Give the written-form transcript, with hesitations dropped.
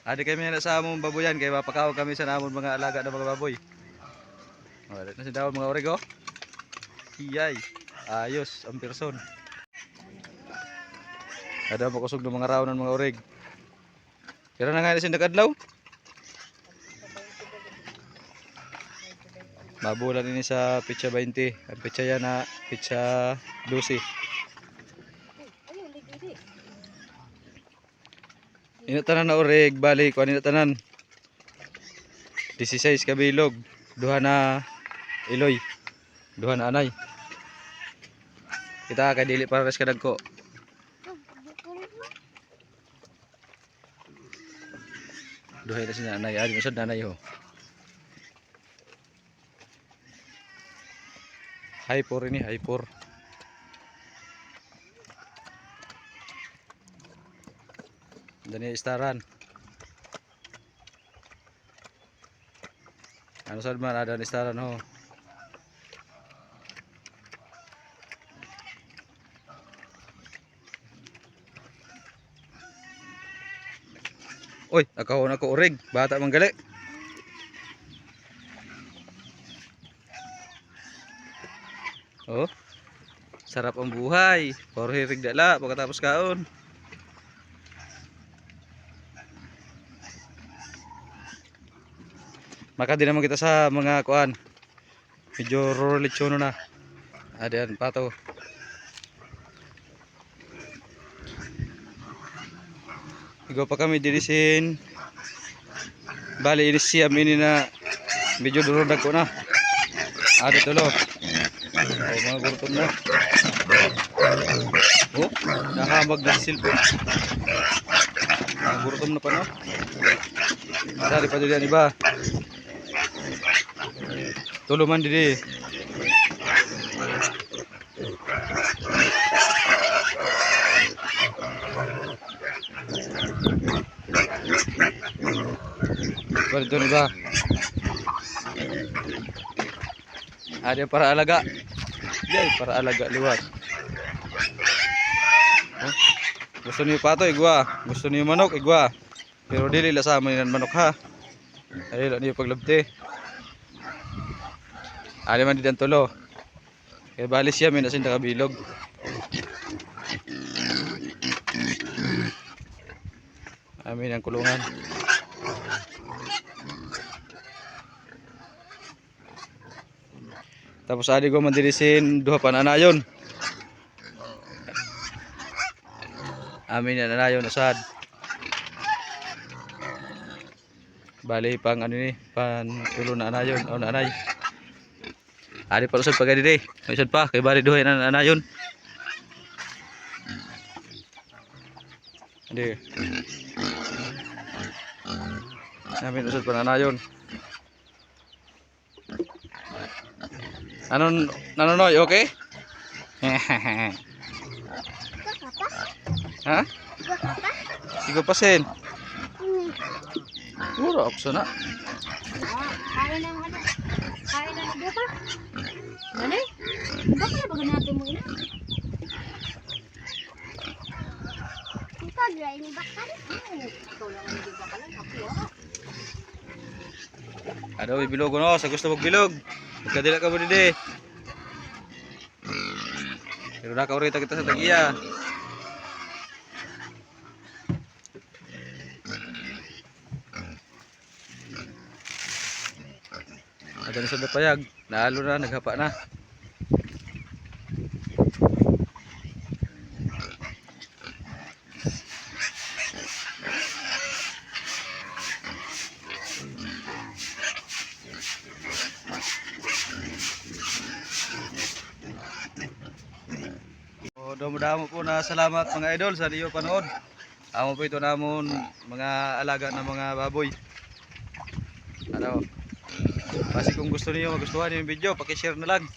Adi kami na sa among baboyan kay mapakaw kami sa namon mga alaga ng mga baboy. Oh, na si daw mga orego. Iyay. Ayos ang person. Ada mo kusog ng mga raon ng mga oreg. Kira na nga ni sindag adlaw. Mabulan ini sa pitsa 20. Ang pitsa yan na pitsa 12. Ina tanan na oreg, balik kuan ina tanan. 16 ka bilog, duha na iloy, duha na anay. Kita kay dili para res kadagko. Duha na sina anay, ari usad na anay ho. Hyper ini, hyper. Dani istaran. Ano sad man ada istaran ho. Oy, nakahon ako oreg, bata man gali. Oh. Sarap ang buhay. Puro hirig dala pagkatapos kaon. Maka din naman kita sa mga kuan. Medyo rural lechono na. Adiyan pato. Igo pa kami dirisin. Bali ini siyam ini na medyo durog ko na. Ada tulo. Oh, mga gurtom na. Oh, nahamag na silpon. Mga gurtom na pa no. Dari pa dyan iba. Tuluman didi. Balik doon iba. Ada para alaga. Yay, para alaga liwat. Oh, gusto niyo pato igwa, gusto niyo manok igwa. Pero dili la sa man manok ha. Ay la niyo paglabti. Ari man didan tulo. Kay bali siya may nasin kabilog. Amin ang kulungan. Tapos adi ko mandirisin duha pa nanayon. Amin na nanayon asad. Bali pang ano ni, pan tulo na anayon o nanay. Adi pa usad pa gadi day. Usad pa kay bali duha na nanayon. Adi. Amin usad pa nanayon. Nanonoy, okay? Ha? Sigo pasin. Puro ako sana. Kaya ng ano? Kaya ng buka? Ano? Baka na baga natin mo ina? Ikaw, dry ni bakal? Ikaw lang ang bakal lang. Ako Ano, bilog no? Sa gusto magbilog. Magkadila ka mo didi. Pero nakaurita kita sa tagiya. Ada na sa dapayag. Naalo na, naghapa na. Damo po na salamat mga idol sa iyo panood. Amo po ito namon mga alaga ng mga baboy. Ano? Basi kung gusto niyo magustuhan yung video, paki-share na lang.